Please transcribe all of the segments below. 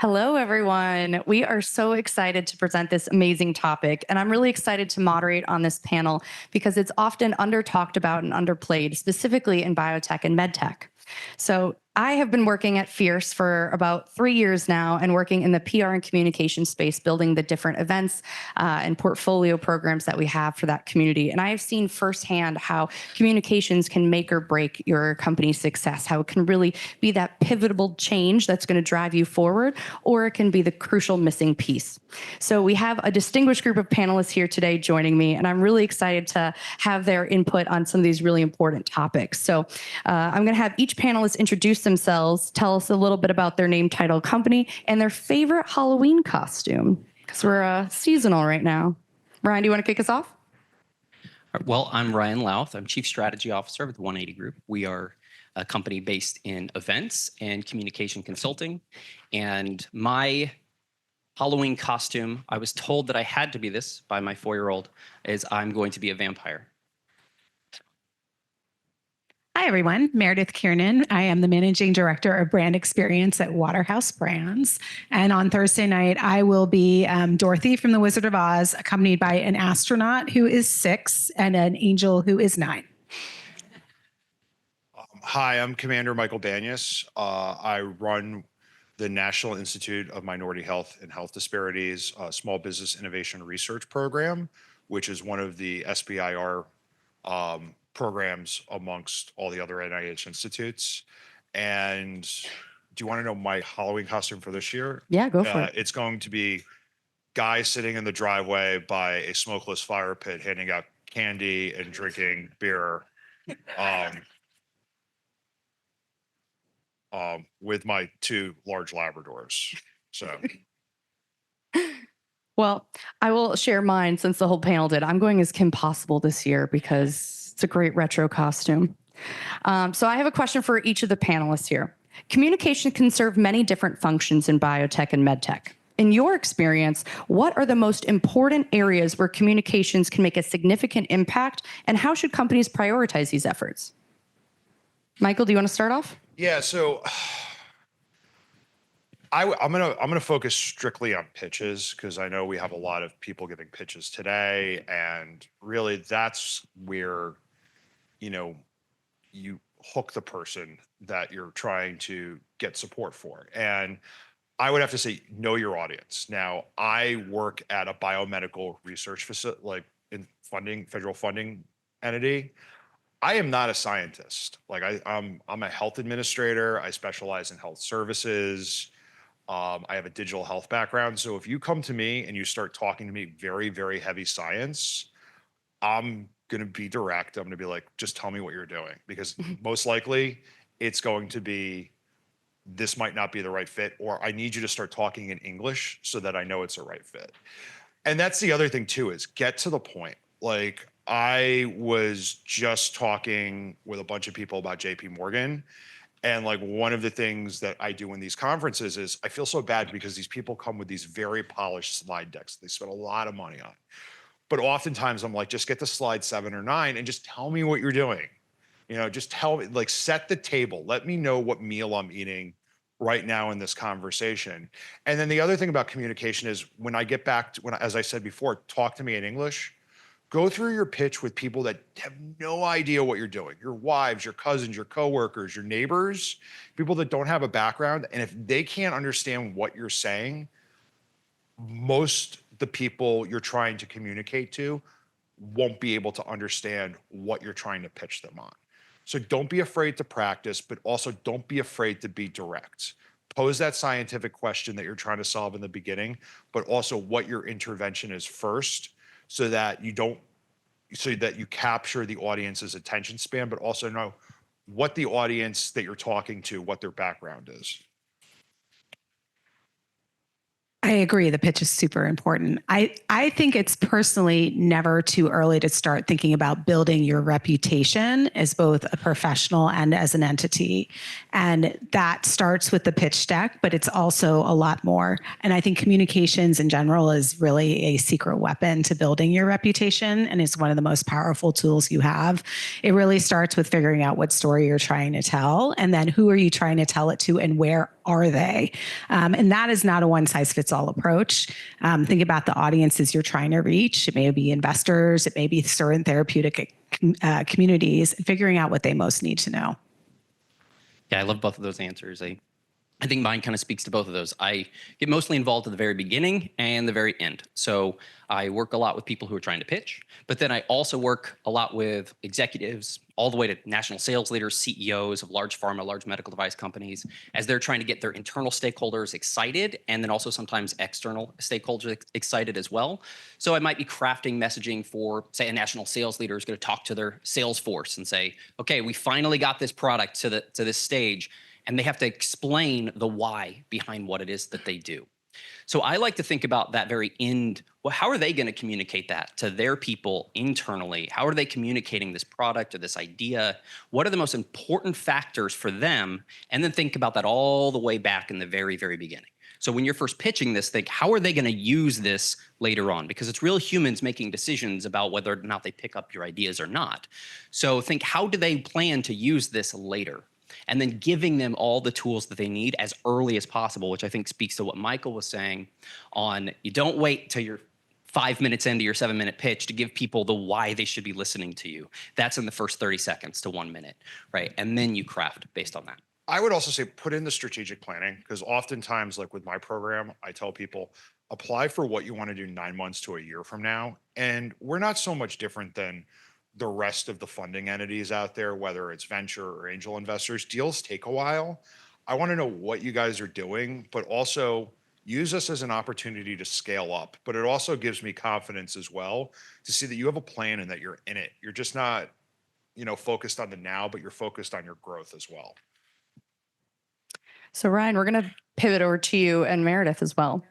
Hello, everyone. We are so excited to present this amazing topic, and I'm really excited to moderate on this panel because it's often under talked about and underplayed, specifically in biotech and medtech. So I have been working at Fierce for about 3 years now and working in the PR and communication space, building the different events and portfolio programs that we have for that community. And I have seen firsthand how communications can make or break your company's success, how it can really be that pivotal change that's going to drive you forward, or it can be the crucial missing piece. So we have a distinguished group of panelists here today joining me, and I'm really excited to have their input on some of these really important topics. So I'm going to have each panelist introduce themselves, tell us a little bit about their name, title, company, and their favorite Halloween costume, because we're seasonal right now. Ryan, do you want to kick us off? Well, I'm Ryan Lauth. I'm Chief Strategy Officer with the 180 Group. We are a company based in events and communication consulting. And my Halloween costume, I was told that I had to be this by my 4-year-old, is I'm going to be a vampire. Hi, everyone. Meredith Kiernan. I am the Managing Director of Brand Experience at Waterhouse Brands. And on Thursday night, I will be Dorothy from The Wizard of Oz, accompanied by an astronaut who is 6 and an angel who is 9. Hi, I'm Commander Michael Banyas. I run the National Institute of Minority Health and Health Disparities Small Business Innovation Research Program, which is one of the SBIR programs amongst all the other NIH institutes. And do you want to know my Halloween costume for this year? Yeah, go for it. It's going to be guy sitting in the driveway by a smokeless fire pit, handing out candy and drinking beer with my 2 large Labradors. So. Well, I will share mine since the whole panel did. I'm going as Kim Possible this year because it's a great retro costume. So I have a question for each of the panelists here. Communication can serve many different functions in biotech and medtech. In your experience, what are the most important areas where communications can make a significant impact, and how should companies prioritize these efforts? Michael, do you want to start off? Yeah, so I'm gonna focus strictly on pitches because I know we have a lot of people giving pitches today, and really that's where you hook the person that you're trying to get support for. And I would have to say, know your audience. Now, I work at a biomedical research facility, like in federal funding entity. I am not a scientist. Like I'm a health administrator. I specialize in health services. I have a digital health background. So if you come to me and you start talking to me very, very heavy science, I'm going to be direct. I'm going to be like, just tell me what you're doing, because most likely it's going to be, this might not be the right fit, or I need you to start talking in English so that I know it's a right fit. And that's the other thing too, is get to the point. Like I was just talking with a bunch of people about JP Morgan. And like one of the things that I do in these conferences is I feel so bad because these people come with these very polished slide decks they spend a lot of money on. But oftentimes I'm like, just get to slide 7 or 9 and just tell me what you're doing. Just tell me, like set the table. Let me know what meal I'm eating right now in this conversation. And then the other thing about communication is when I get back to, as I said before, talk to me in English. Go through your pitch with people that have no idea what you're doing. Your wives, your cousins, your coworkers, your neighbors, people that don't have a background. And if they can't understand what you're saying, most the people you're trying to communicate to won't be able to understand what you're trying to pitch them on. So don't be afraid to practice, but also don't be afraid to be direct. Pose that scientific question that you're trying to solve in the beginning, but also what your intervention is first, so that you capture the audience's attention span, but also know what the audience that you're talking to, what their background is. I agree. The pitch is super important. I think it's personally never too early to start thinking about building your reputation as both a professional and as an entity. And that starts with the pitch deck, but it's also a lot more. And I think communications in general is really a secret weapon to building your reputation. And it's one of the most powerful tools you have. It really starts with figuring out what story you're trying to tell, and then who are you trying to tell it to, and where are they? And that is not a one size fits all approach. Think about the audiences you're trying to reach. It may be investors, it may be certain therapeutic communities, figuring out what they most need to know. Yeah, I love both of those answers. I think mine kind of speaks to both of those. I get mostly involved at the very beginning and the very end. So I work a lot with people who are trying to pitch, but then I also work a lot with executives, all the way to national sales leaders, CEOs of large pharma, large medical device companies, as they're trying to get their internal stakeholders excited, and then also sometimes external stakeholders excited as well. So I might be crafting messaging for, say, a national sales leader is going to talk to their sales force and say, okay, we finally got this product to this stage. And they have to explain the why behind what it is that they do. So I like to think about that very end. Well, how are they going to communicate that to their people internally? How are they communicating this product or this idea? What are the most important factors for them? And then think about that all the way back in the very, very beginning. So when you're first pitching this, think, how are they going to use this later on? Because it's real humans making decisions about whether or not they pick up your ideas or not. So think, how do they plan to use this later? And then giving them all the tools that they need as early as possible, which I think speaks to what Michael was saying on, you don't wait till you're 5 minutes into your 7-minute pitch to give people the why they should be listening to you. That's in the first 30 seconds to 1 minute, right? And then you craft based on that. I would also say put in the strategic planning, because oftentimes, like with my program, I tell people apply for what you want to do 9 months to a year from now. And we're not so much different than the rest of the funding entities out there, whether it's venture or angel investors. Deals take a while. I want to know what you guys are doing, but also use this as an opportunity to scale up. But it also gives me confidence as well to see that you have a plan and that you're in it. You're just not, focused on the now, but you're focused on your growth as well. So Ryan, we're going to pivot over to you and Meredith as well.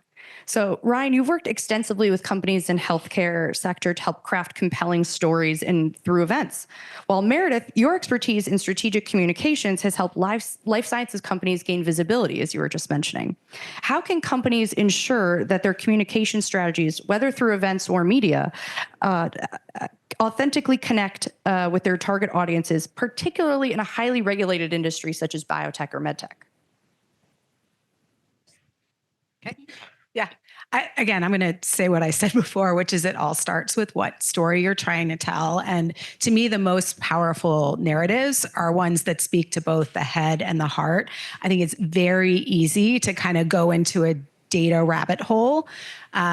So Ryan, you've worked extensively with companies in healthcare sector to help craft compelling stories and through events. While Meredith, your expertise in strategic communications has helped life sciences companies gain visibility, as you were just mentioning. How can companies ensure that their communication strategies, whether through events or media, authentically connect with their target audiences, particularly in a highly regulated industry such as biotech or medtech? Okay. Yeah. I'm going to say what I said before, which is it all starts with what story you're trying to tell. And to me, the most powerful narratives are ones that speak to both the head and the heart. I think it's very easy to kind of go into a data rabbit hole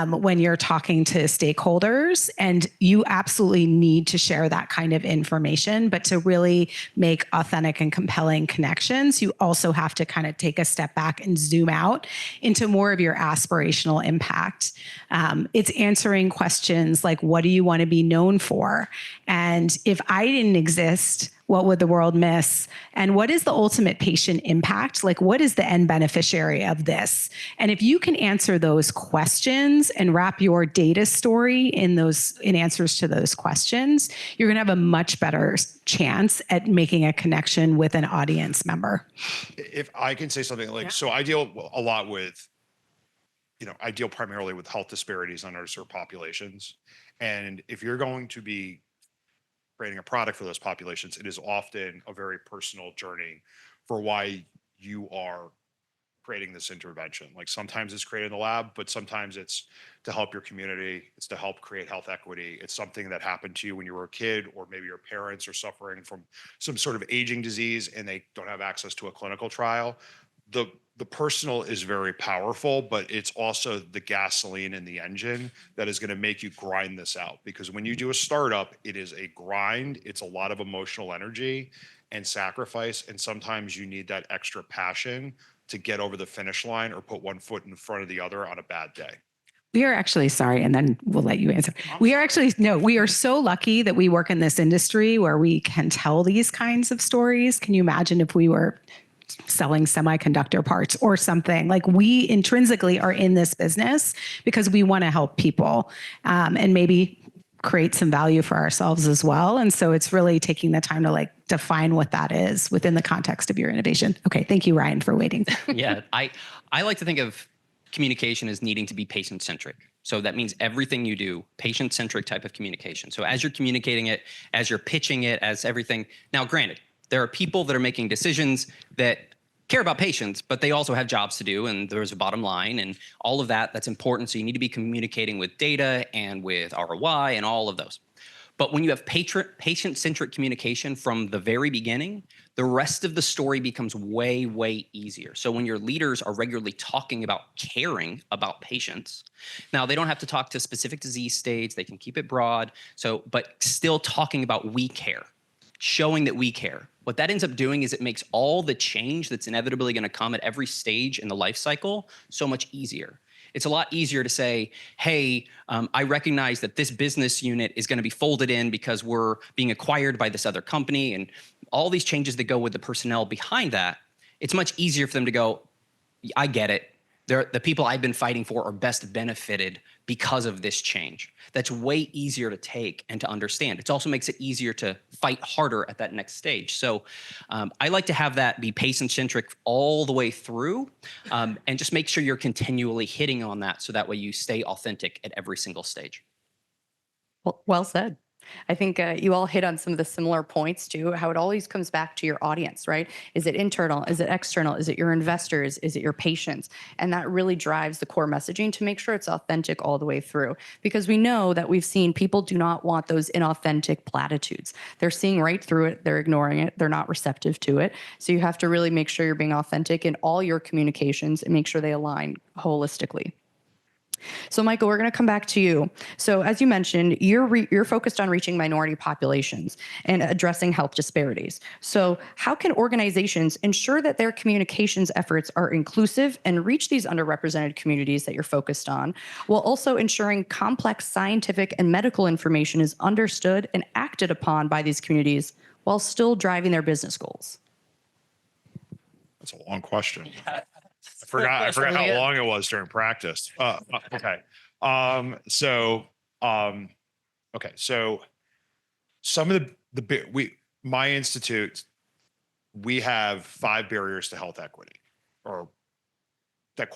when you're talking to stakeholders, and you absolutely need to share that kind of information. But to really make authentic and compelling connections, you also have to kind of take a step back and zoom out into more of your aspirational impact. It's answering questions like, what do you want to be known for? And if I didn't exist, what would the world miss? And what is the ultimate patient impact? Like, what is the end beneficiary of this? And if you can answer those questions and wrap your data story in answers to those questions, you're going to have a much better chance at making a connection with an audience member. If I can say something like, so I deal a lot with, I deal primarily with health disparities on underserved populations. And if you're going to be creating a product for those populations, it is often a very personal journey for why you are creating this intervention. Like sometimes it's created in the lab, but sometimes it's to help your community. It's to help create health equity. It's something that happened to you when you were a kid, or maybe your parents are suffering from some sort of aging disease and they don't have access to a clinical trial. The personal is very powerful, but it's also the gasoline in the engine that is going to make you grind this out. Because when you do a startup, it is a grind. It's a lot of emotional energy and sacrifice. And sometimes you need that extra passion to get over the finish line or put one foot in front of the other on a bad day. We are actually, sorry, and then we'll let you answer. We are so lucky that we work in this industry where we can tell these kinds of stories. Can you imagine if we were selling semiconductor parts or something? Like, we intrinsically are in this business because we want to help people and maybe create some value for ourselves as well. And so it's really taking the time to define what that is within the context of your innovation. Okay. Thank you, Ryan, for waiting. Yeah. I like to think of communication as needing to be patient-centric. So that means everything you do, patient-centric type of communication. So as you're communicating it, as you're pitching it, as everything. Now, granted, there are people that are making decisions that care about patients, but they also have jobs to do, and there's a bottom line and all of that. That's important. So you need to be communicating with data and with ROI and all of those. But when you have patient-centric communication from the very beginning, the rest of the story becomes way, way easier. So when your leaders are regularly talking about caring about patients, now they don't have to talk to specific disease states, they can keep it broad. So, but still talking about we care, showing that we care. What that ends up doing is it makes all the change that's inevitably going to come at every stage in the life cycle so much easier. It's a lot easier to say, hey, I recognize that this business unit is going to be folded in because we're being acquired by this other company, and all these changes that go with the personnel behind that. It's much easier for them to go, I get it. The people I've been fighting for are best benefited because of this change. That's way easier to take and to understand. It also makes it easier to fight harder at that next stage. So I like to have that be patient-centric all the way through, and just make sure you're continually hitting on that so that way you stay authentic at every single stage. Well said. I think you all hit on some of the similar points too, how it always comes back to your audience, right? Is it internal? Is it external? Is it your investors? Is it your patients? And that really drives the core messaging to make sure it's authentic all the way through. Because we know that we've seen people do not want those inauthentic platitudes. They're seeing right through it. They're ignoring it. They're not receptive to it. So you have to really make sure you're being authentic in all your communications and make sure they align holistically. So, Michael, we're going to come back to you. So, as you mentioned, you're focused on reaching minority populations and addressing health disparities. So, how can organizations ensure that their communications efforts are inclusive and reach these underrepresented communities that you're focused on, while also ensuring complex scientific and medical information is understood and acted upon by these communities while still driving their business goals? That's a long question. I forgot how long it was during practice. Okay. Okay. So some of my institute, we have 5 barriers to health equity, or that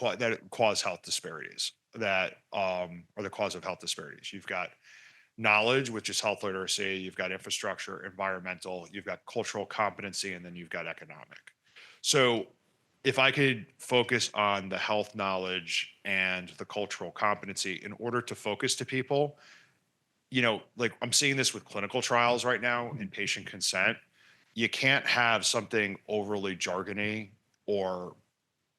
cause health disparities, that are the cause of health disparities. You've got knowledge, which is health literacy. You've got infrastructure, environmental, you've got cultural competency, and then you've got economic. So if I could focus on the health knowledge and the cultural competency in order to focus to people, like I'm seeing this with clinical trials right now in patient consent. You can't have something overly jargony or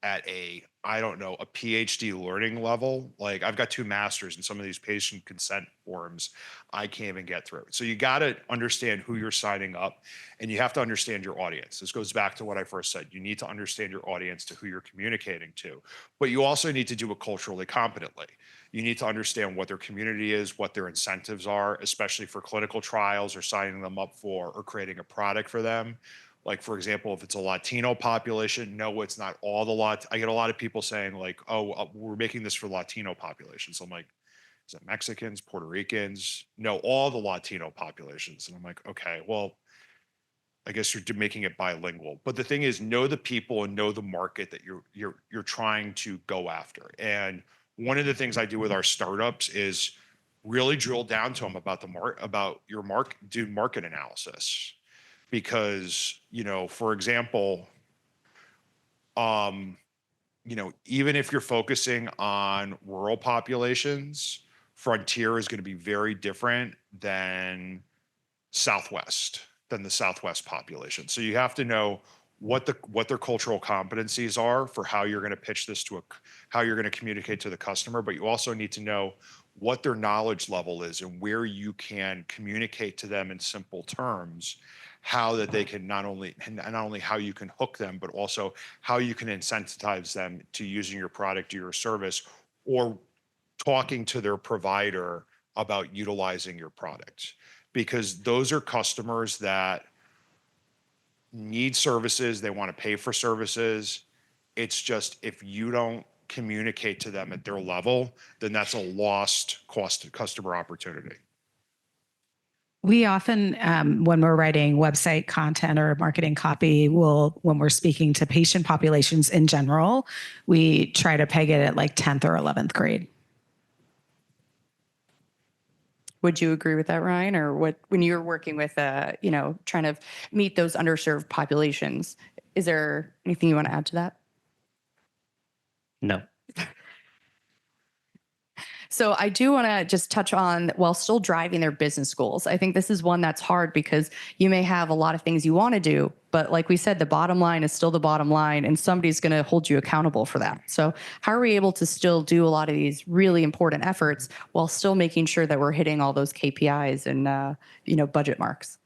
at a PhD learning level. Like I've got 2 masters in some of these patient consent forms I can't even get through. So you got to understand who you're signing up, and you have to understand your audience. This goes back to what I first said. You need to understand your audience, to who you're communicating to, but you also need to do it culturally competently. You need to understand what their community is, what their incentives are, especially for clinical trials or signing them up for or creating a product for them. Like, for example, if it's a Latino population, no, it's not all the I get a lot of people saying like, oh, we're making this for Latino populations. I'm like, is it Mexicans, Puerto Ricans? No, all the Latino populations. And I'm like, okay, well, I guess you're making it bilingual. But the thing is, know the people and know the market that you're trying to go after. And one of the things I do with our startups is really drill down to them about do market analysis. Because, for example, even if you're focusing on rural populations, Frontier is going to be very different than the Southwest population. So you have to know what their cultural competencies are for how you're going to pitch this how you're going to communicate to the customer, but you also need to know what their knowledge level is and where you can communicate to them in simple terms how that they can not only how you can hook them, but also how you can incentivize them to using your product or your service, or talking to their provider about utilizing your product. Because those are customers that need services, they want to pay for services. It's just, if you don't communicate to them at their level, then that's a lost customer opportunity. We often, when we're writing website content or marketing copy, when we're speaking to patient populations in general, we try to peg it at like 10th or 11th grade. Would you agree with that, Ryan? Or when you're working with, trying to meet those underserved populations, Is there anything you want to add to that? No. So I do want to just touch on, while still driving their business goals. I think this is one that's hard because you may have a lot of things you want to do, but like we said, the bottom line is still the bottom line, and somebody's going to hold you accountable for that. So how are we able to still do a lot of these really important efforts while still making sure that we're hitting all those KPIs and budget marks?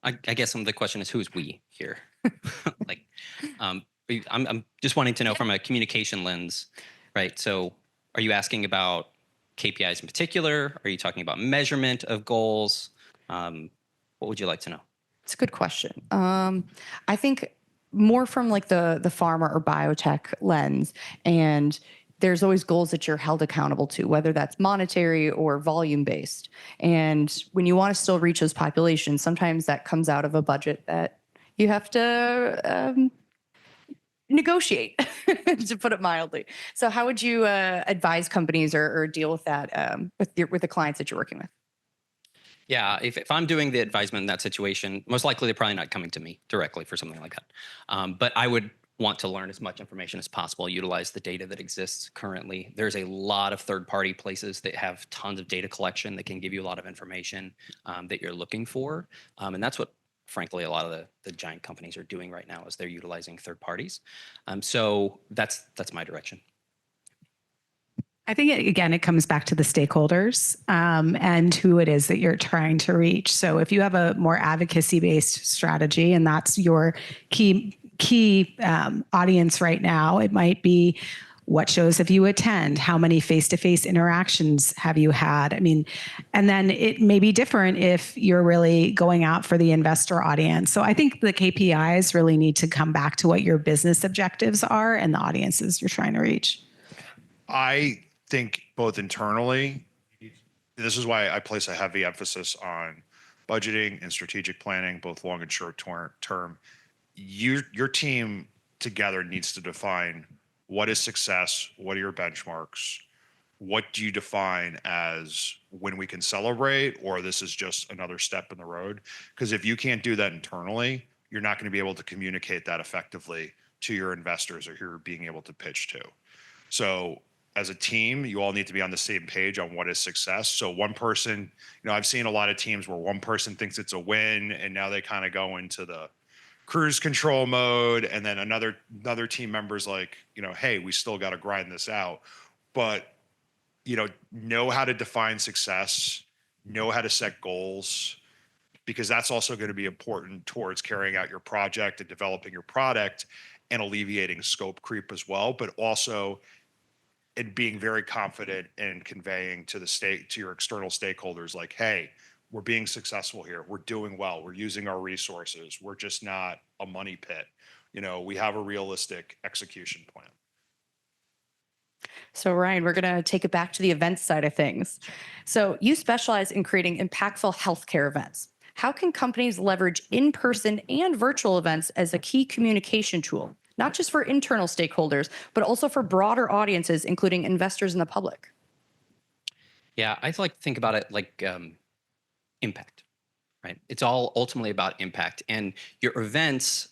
I guess the question is, who's we here? Like, I'm just wanting to know from a communication lens, right? So are you asking about KPIs in particular? Are you talking about measurement of goals? What would you like to know? It's a good question. I think more from like the pharma or biotech lens, and there's always goals that you're held accountable to, whether that's monetary or volume based. And when you want to still reach those populations, sometimes that comes out of a budget that you have to negotiate, to put it mildly. So how would you advise companies or deal with that with the clients that you're working with? Yeah, if I'm doing the advisement in that situation, most likely they're probably not coming to me directly for something like that. But I would want to learn as much information as possible, utilize the data that exists currently. There's a lot of third-party places that have tons of data collection that can give you a lot of information that you're looking for. And that's what, frankly, a lot of the giant companies are doing right now, is they're utilizing third parties. So that's my direction. I think, again, it comes back to the stakeholders and who it is that you're trying to reach. So if you have a more advocacy-based strategy and that's your key audience right now, it might be, what shows have you attend? How many face-to-face interactions have you had? I mean, and then it may be different if you're really going out for the investor audience. So I think the KPIs really need to come back to what your business objectives are and the audiences you're trying to reach. I think both internally, this is why I place a heavy emphasis on budgeting and strategic planning, both long and short term. Your team together needs to define what is success, what are your benchmarks, what do you define as when we can celebrate, or this is just another step in the road? Because if you can't do that internally, you're not going to be able to communicate that effectively to your investors or who you're being able to pitch to. So as a team, you all need to be on the same page on what is success. So one person, I've seen a lot of teams where one person thinks it's a win and now they kind of go into the cruise control mode, and then another team member's like, hey, we still got to grind this out. But know how to define success, know how to set goals, because that's also going to be important towards carrying out your project and developing your product and alleviating scope creep as well, but also in being very confident in conveying to your external stakeholders, like, hey, we're being successful here. We're doing well. We're using our resources. We're just not a money pit. We have a realistic execution plan. So Ryan, we're going to take it back to the events side of things. So you specialize in creating impactful healthcare events. How can companies leverage in-person and virtual events as a key communication tool, not just for internal stakeholders, but also for broader audiences, including investors and the public? Yeah, I like to think about it like impact, right? It's all ultimately about impact, and your events.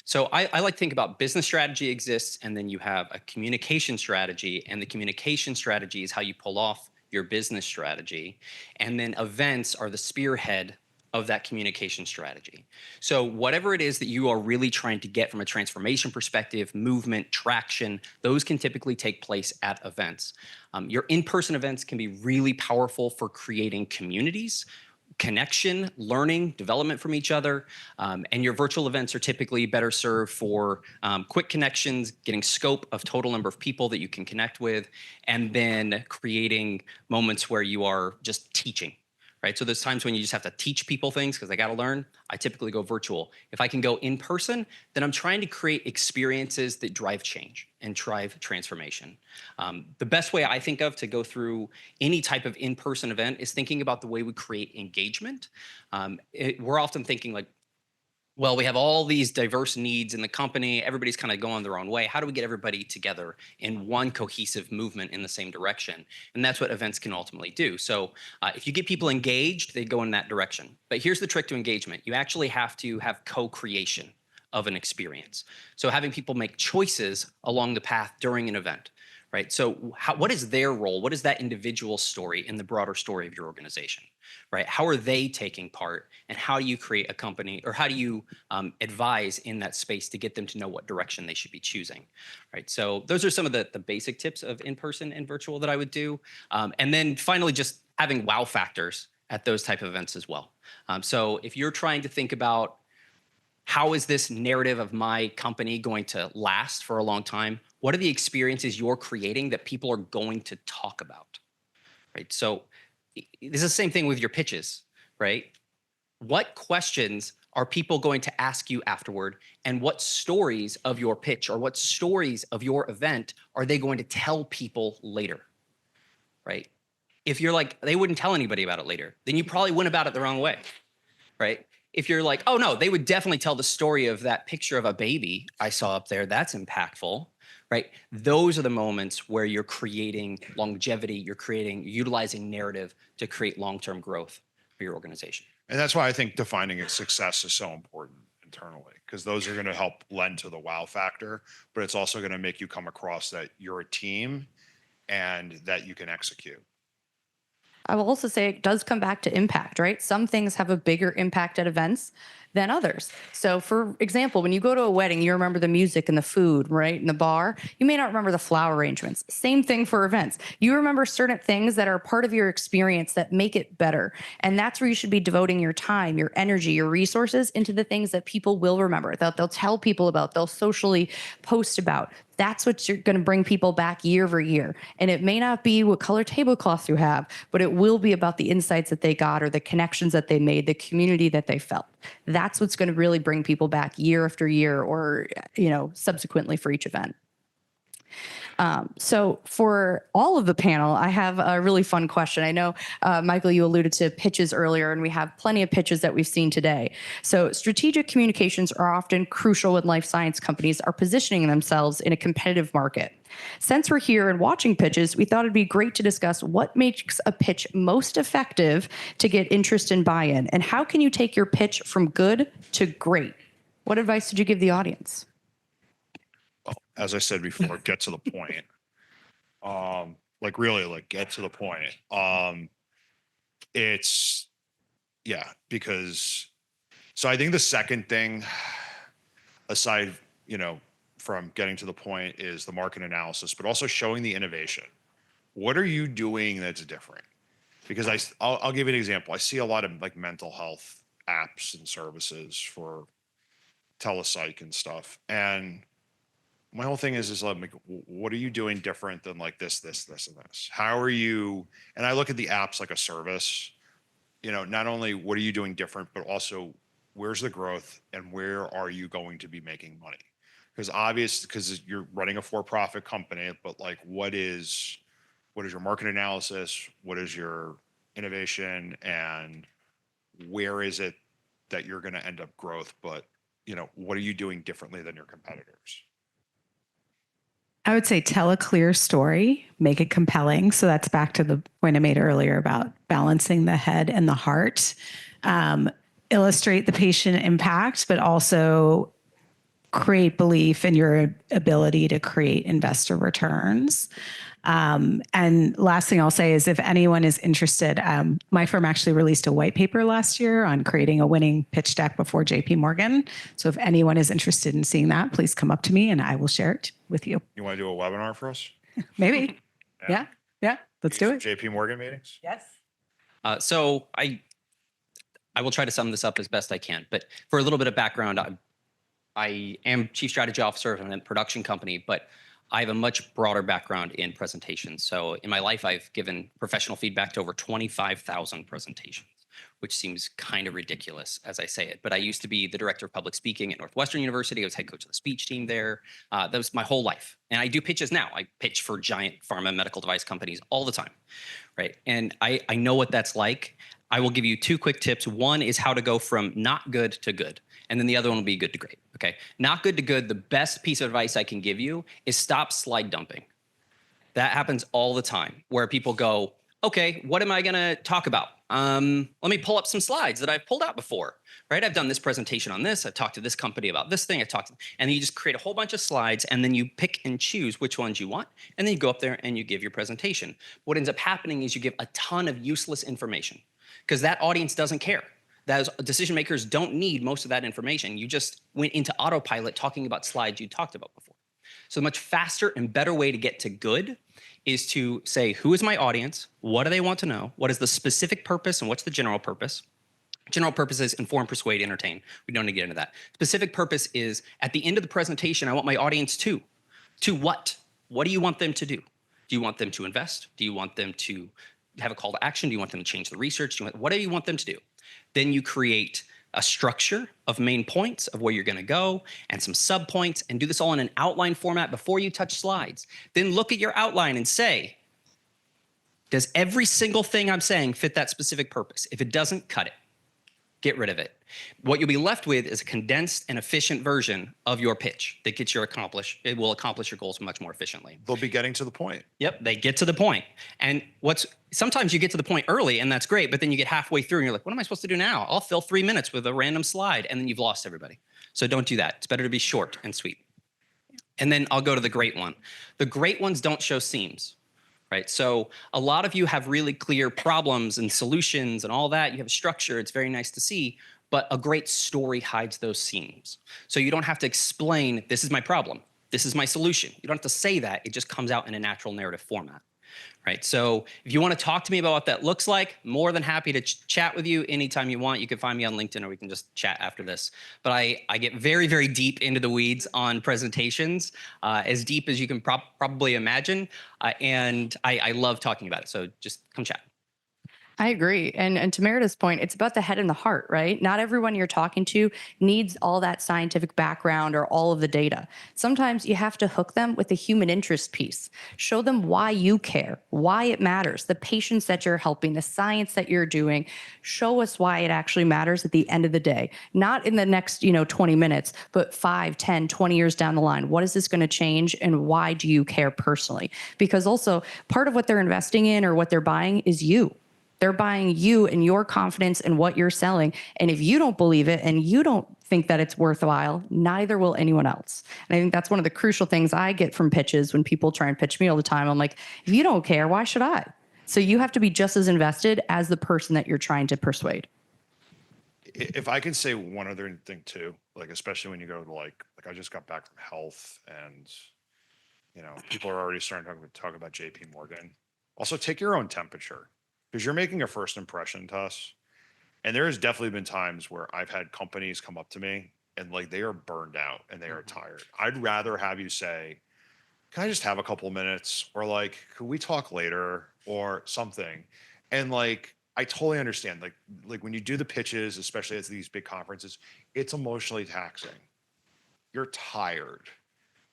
So I like to think about business strategy exists, and then you have a communication strategy, and the communication strategy is how you pull off your business strategy, and then events are the spearhead of that communication strategy. So whatever it is that you are really trying to get from a transformation perspective, movement, traction, those can typically take place at events. Your in-person events can be really powerful for creating communities, connection, learning, development from each other. And your virtual events are typically better served for quick connections, getting scope of total number of people that you can connect with, and then creating moments where you are just teaching. Right? So there's times when you just have to teach people things because they got to learn. I typically go virtual. If I can go in person, then I'm trying to create experiences that drive change and drive transformation. The best way I think of to go through any type of in-person event is thinking about the way we create engagement. We're often thinking like, well, we have all these diverse needs in the company. Everybody's kind of going their own way. How do we get everybody together in one cohesive movement in the same direction? And that's what events can ultimately do. So if you get people engaged, they go in that direction. But here's the trick to engagement. You actually have to have co-creation of an experience. So having people make choices along the path during an event, right? So what is their role? What is that individual story in the broader story of your organization, right? How are they taking part, and how do you create a company, or how do you advise in that space to get them to know what direction they should be choosing, right? So those are some of the basic tips of in-person and virtual that I would do. And then finally, just having wow factors at those type of events as well. So if you're trying to think about how is this narrative of my company going to last for a long time? What are the experiences you're creating that people are going to talk about, right? So this is the same thing with your pitches, right? What questions are people going to ask you afterward? And what stories of your pitch or what stories of your event are they going to tell people later, right? If you're like, they wouldn't tell anybody about it later, then you probably went about it the wrong way, right? If you're like, oh no, they would definitely tell the story of that picture of a baby I saw up there, that's impactful, right? Those are the moments where you're creating longevity, you're utilizing narrative to create long-term growth for your organization. And that's why I think defining its success is so important internally, because those are going to help lend to the wow factor, but it's also going to make you come across that you're a team and that you can execute. I will also say it does come back to impact, right? Some things have a bigger impact at events than others. So for example, when you go to a wedding, you remember the music and the food, right? And the bar. You may not remember the flower arrangements. Same thing for events. You remember certain things that are part of your experience that make it better. And that's where you should be devoting your time, your energy, your resources into the things that people will remember, that they'll tell people about, they'll socially post about. That's what you're going to bring people back year over year. And it may not be what color tablecloth you have, but it will be about the insights that they got or the connections that they made, the community that they felt. That's what's going to really bring people back year after year, or, subsequently for each event. So for all of the panel, I have a really fun question. I know, Michael, you alluded to pitches earlier, and we have plenty of pitches that we've seen today. So strategic communications are often crucial when life science companies are positioning themselves in a competitive market. Since we're here and watching pitches, we thought it'd be great to discuss what makes a pitch most effective to get interest and buy-in, and how can you take your pitch from good to great? What advice did you give the audience? As I said before, get to the point. Really get to the point. So I think the second thing, aside, from getting to the point, is the market analysis, but also showing the innovation. What are you doing that's different? Because I'll give you an example. I see a lot of mental health apps and services for telepsych and stuff. And my whole thing is what are you doing different than this, and this? How are you? And I look at the apps like a service, not only what are you doing different, but also where's the growth and where are you going to be making money? Because you're running a for-profit company, but what is your market analysis? What is your innovation? And where is it that you're going to end up growth? But, what are you doing differently than your competitors? I would say tell a clear story, make it compelling. So that's back to the point I made earlier about balancing the head and the heart. Illustrate the patient impact, but also create belief in your ability to create investor returns. And last thing I'll say is if anyone is interested, my firm actually released a white paper last year on creating a winning pitch deck before JP Morgan. So if anyone is interested in seeing that, please come up to me and I will share it with you. You want to do a webinar for us? Maybe. Yeah. Let's do it. JP Morgan meetings? Yes. So I will try to sum this up as best I can, but for a little bit of background, I am Chief Strategy Officer of a production company, but I have a much broader background in presentations. So in my life, I've given professional feedback to over 25,000 presentations, which seems kind of ridiculous as I say it. But I used to be the director of public speaking at Northwestern University. I was head coach of the speech team there. That was my whole life. And I do pitches now. I pitch for giant pharma medical device companies all the time, right? And I know what that's like. I will give you 2 quick tips. One is how to go from not good to good, and then the other one will be good to great. Okay, not good to good. The best piece of advice I can give you is stop slide dumping. That happens all the time where people go, okay, what am I going to talk about? Let me pull up some slides that I've pulled out before, right? I've done this presentation on this. I've talked to this company about this thing. And then you just create a whole bunch of slides, and then you pick and choose which ones you want. And then you go up there and you give your presentation. What ends up happening is you give a ton of useless information because that audience doesn't care. Those decision makers don't need most of that information. You just went into autopilot talking about slides you talked about before. So a much faster and better way to get to good is to say, who is my audience? What do they want to know? What is the specific purpose and what's the general purpose? General purpose is inform, persuade, entertain. We don't need to get into that. Specific purpose is at the end of the presentation, I want my audience to what? What do you want them to do? Do you want them to invest? Do you want them to have a call to action? Do you want them to change the research? What do you want them to do? Then you create a structure of main points of where you're going to go and some subpoints, and do this all in an outline format before you touch slides. Then look at your outline and say, does every single thing I'm saying fit that specific purpose? If it doesn't, cut it. Get rid of it. What you'll be left with is a condensed and efficient version of your pitch that gets it will accomplish your goals much more efficiently. They'll be getting to the point. Yep, they get to the point. And sometimes you get to the point early and that's great, but then you get halfway through and you're like, what am I supposed to do now? I'll fill 3 minutes with a random slide, and then you've lost everybody. So don't do that. It's better to be short and sweet. And then I'll go to the great one. The great ones don't show seams. Right. So a lot of you have really clear problems and solutions and all that. You have a structure. It's very nice to see. But a great story hides those seams. So you don't have to explain, this is my problem. This is my solution. You don't have to say that. It just comes out in a natural narrative format. Right. So if you want to talk to me about what that looks like, more than happy to chat with you anytime you want. You can find me on LinkedIn, or we can just chat after this. But I get very, very deep into the weeds on presentations, as deep as you can probably imagine. And I love talking about it. So just come chat. I agree. And to Meredith's point, it's about the head and the heart, right? Not everyone you're talking to needs all that scientific background or all of the data. Sometimes you have to hook them with the human interest piece. Show them why you care, why it matters, the patients that you're helping, the science that you're doing. Show us why it actually matters at the end of the day. Not in the next, 20 minutes, but 5, 10, 20 years down the line. What is this going to change, and why do you care personally? Because also part of what they're investing in or what they're buying is you. They're buying you and your confidence in what you're selling. And if you don't believe it and you don't think that it's worthwhile, neither will anyone else. And I think that's one of the crucial things I get from pitches when people try and pitch me all the time. I'm like, if you don't care, why should I? So you have to be just as invested as the person that you're trying to persuade. If I can say one other thing too, like, especially when you go to like I just got back from health, and, people are already starting to talk about JP Morgan. Also, take your own temperature, because you're making a first impression to us. And there's definitely been times where I've had companies come up to me and like they are burned out and they are tired. I'd rather have you say, can I just have a couple of minutes, or like, could we talk later or something? And like, I totally understand. Like when you do the pitches, especially at these big conferences, it's emotionally taxing. You're tired,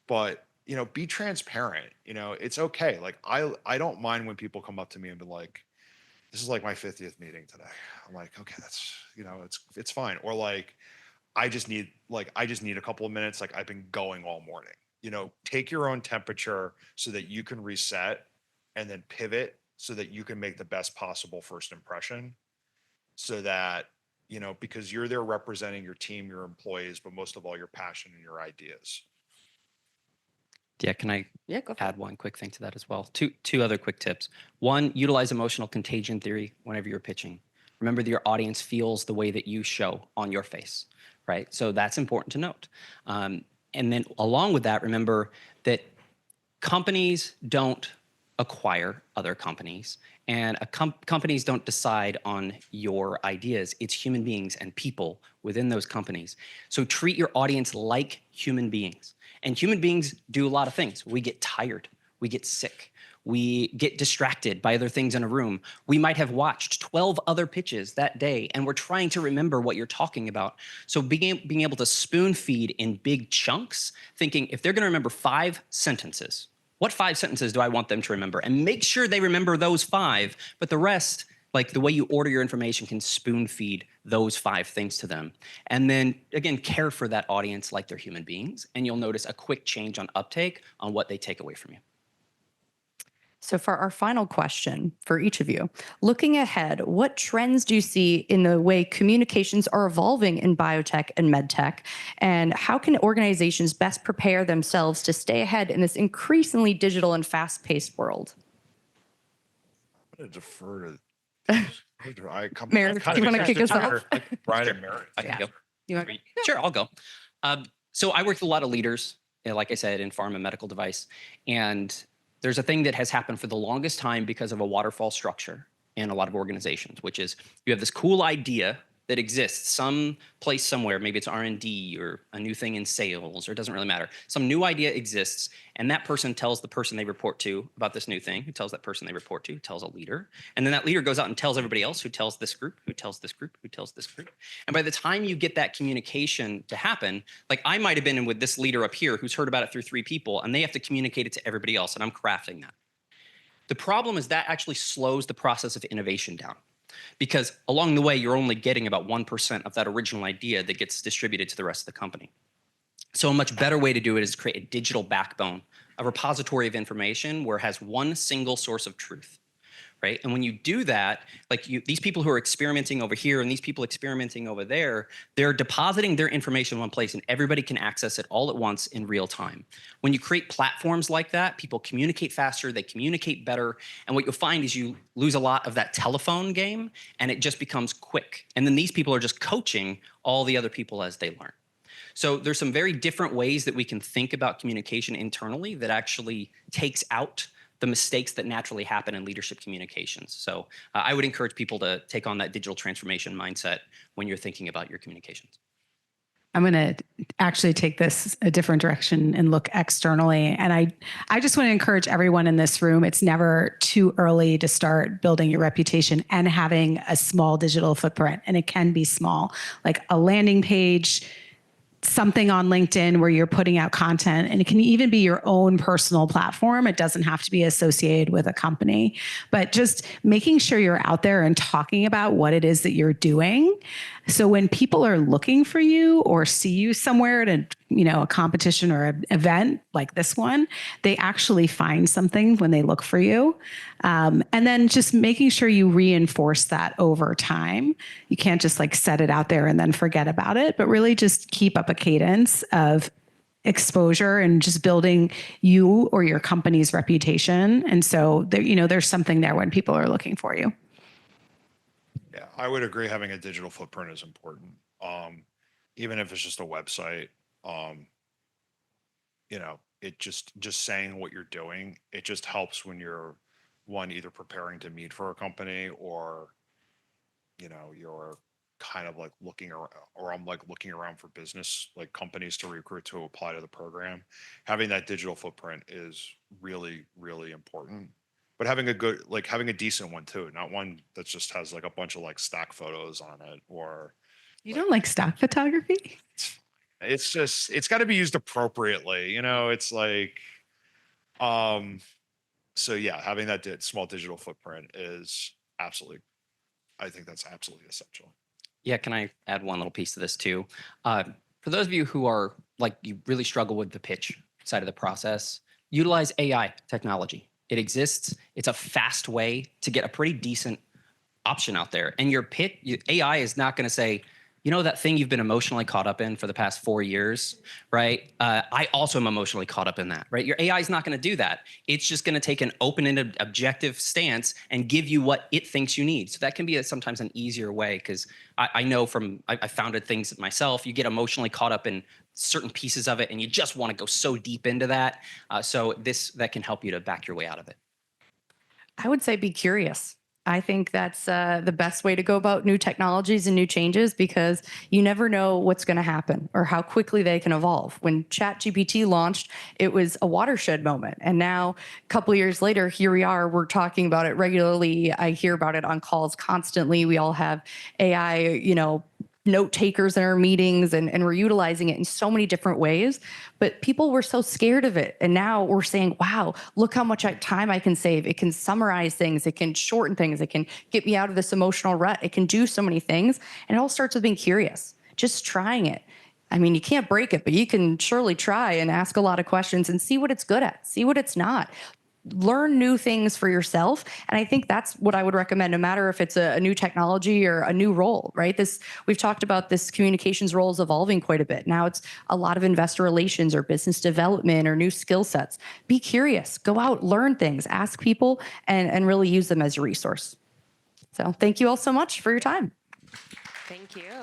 but be transparent. It's okay. Like I don't mind when people come up to me and be like, this is like my 50th meeting today. I'm like, okay, that's, it's fine. Or like, I just need a couple of minutes. Like, I've been going all morning. Take your own temperature so that you can reset and then pivot so that you can make the best possible first impression, so that, because you're there representing your team, your employees, but most of all, your passion and your ideas. Yeah, can I Go add one quick thing to that as well? Two other quick tips. One, utilize emotional contagion theory whenever you're pitching. Remember that your audience feels the way that you show on your face, right? So that's important to note. And then along with that, remember that companies don't acquire other companies, and companies don't decide on your ideas. It's human beings and people within those companies. So treat your audience like human beings. And human beings do a lot of things. We get tired. We get sick. We get distracted by other things in a room. We might have watched 12 other pitches that day, and we're trying to remember what you're talking about. So being able to spoon feed in big chunks, thinking if they're going to remember 5 sentences, what 5 sentences do I want them to remember? And make sure they remember those 5, but the rest, Like the way you order your information can spoon feed those 5 things to them. And then again, care for that audience like they're human beings. And you'll notice a quick change on uptake on what they take away from you. So for our final question for each of you, looking ahead, what trends do you see in the way communications are evolving in biotech and medtech? And how can organizations best prepare themselves to stay ahead in this increasingly digital and fast-paced world? I'm going to defer to Meredith, do you want to kick us off? Brian and Meredith. I can go. You want- Sure, I'll go. So I work with a lot of leaders, like I said, in pharma medical device. And there's a thing that has happened for the longest time because of a waterfall structure in a lot of organizations, which is you have this cool idea that exists some place somewhere, maybe it's R&D or a new thing in sales, or it doesn't really matter. Some new idea exists, and that person tells the person they report to about this new thing, who tells that person they report to, tells a leader, and then that leader goes out and tells everybody else, who tells this group, who tells this group, who tells this group. And by the time you get that communication to happen, like I might have been in with this leader up here who's heard about it through 3 people, and they have to communicate it to everybody else, and I'm crafting that. The problem is that actually slows the process of innovation down. Because along the way, you're only getting about 1% of that original idea that gets distributed to the rest of the company. So a much better way to do it is create a digital backbone, a repository of information where it has one single source of truth, right? And when you do that, like these people who are experimenting over here and these people experimenting over there, they're depositing their information in one place and everybody can access it all at once in real time. When you create platforms like that, people communicate faster, they communicate better, and what you'll find is you lose a lot of that telephone game and it just becomes quick. And then these people are just coaching all the other people as they learn. So there's some very different ways that we can think about communication internally that actually takes out the mistakes that naturally happen in leadership communications. So I would encourage people to take on that digital transformation mindset when you're thinking about your communications. I'm going to actually take this a different direction and look externally. And I just want to encourage everyone in this room. It's never too early to start building your reputation and having a small digital footprint. And it can be small, like a landing page, something on LinkedIn where you're putting out content, and it can even be your own personal platform. It doesn't have to be associated with a company, but just making sure you're out there and talking about what it is that you're doing. So when people are looking for you or see you somewhere at a competition or an event like this one, they actually find something when they look for you. And then just making sure you reinforce that over time. You can't just like set it out there and then forget about it, but really just keep up a cadence of exposure and just building you or your company's reputation. And so there's something there when people are looking for you. Yeah, I would agree. Having a digital footprint is important. Even if it's just a website, it just saying what you're doing, it just helps when you're either preparing to meet for a company or, you're kind of like looking around, or I'm like looking around for business, like companies to recruit to apply to the program. Having that digital footprint is really, really important. But having a decent one too, not one that just has like a bunch of like stock photos on it, or You don't like stock photography? it's got to be used appropriately. It's like, so yeah, having that small digital footprint is I think that's absolutely essential. Yeah, can I add one little piece to this too? For those of you who are like, you really struggle with the pitch side of the process, utilize AI technology. It exists. It's a fast way to get a pretty decent option out there. And your AI is not going to say, that thing you've been emotionally caught up in for the past 4 years, right? I also am emotionally caught up in that, right? Your AI is not going to do that. It's just going to take an open-ended, objective stance and give you what it thinks you need. So that can be sometimes an easier way, because I know I founded things myself. You get emotionally caught up in certain pieces of it, and you just want to go so deep into that. So that can help you to back your way out of it. I would say be curious. I think that's the best way to go about new technologies and new changes, because you never know what's going to happen or how quickly they can evolve. When ChatGPT launched, it was a watershed moment. And now a couple of years later, here we are, we're talking about it regularly. I hear about it on calls constantly. We all have AI, note takers in our meetings, and we're utilizing it in so many different ways. But people were so scared of it. And now we're saying, wow, look how much time I can save. It can summarize things. It can shorten things. It can get me out of this emotional rut. It can do so many things. And it all starts with being curious, just trying it. I mean, you can't break it, but you can surely try and ask a lot of questions and see what it's good at, see what it's not. Learn new things for yourself. And I think that's what I would recommend, no matter if it's a new technology or a new role, right? We've talked about this communications role is evolving quite a bit. Now it's a lot of investor relations or business development or new skill sets. Be curious, go out, learn things, ask people, and really use them as a resource. So thank you all so much for your time. Thank you.